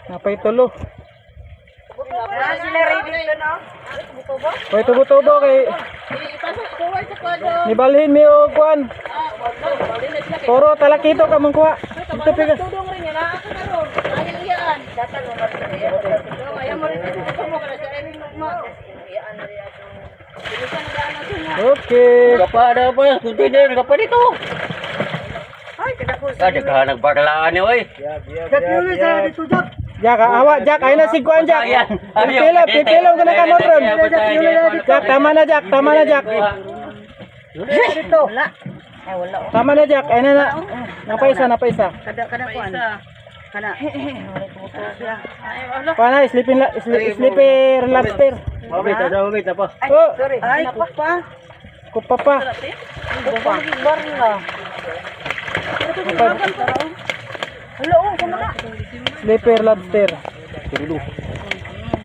Napay tulo. Sila ready dito, no? Hoy tubo-tubo kay nibalhin mi og kuan. Puro talakito ka mong kuha. Ito pigas. Tudong rin yan, ako na ron. Ayaw iyaan. Datan mo ayaw mo rin ito mo kada sa eling mo. Iyaan na rin ato. Bilisan na daan natin nga. Okay. Kapada pa, container ka pa dito. Ay, kada po. Naghanag bakalaan ni oy. Jak, awa Jak, ay na si kuan Jak. Pipilo ka na ka mo ron. Jak, tama na Jak, tama na Jak. Dito. Wala. Ay, wala. Tama na Jak, ay na. Napaisa. Kada po ano. Kana. Ay, wala. Kuan na, sleeper lobster. Wait pa. Oh, Sorry. Ay, kupa. kupa pa. Kupa. Bar na. Hello, kumana. Sleeper lobster.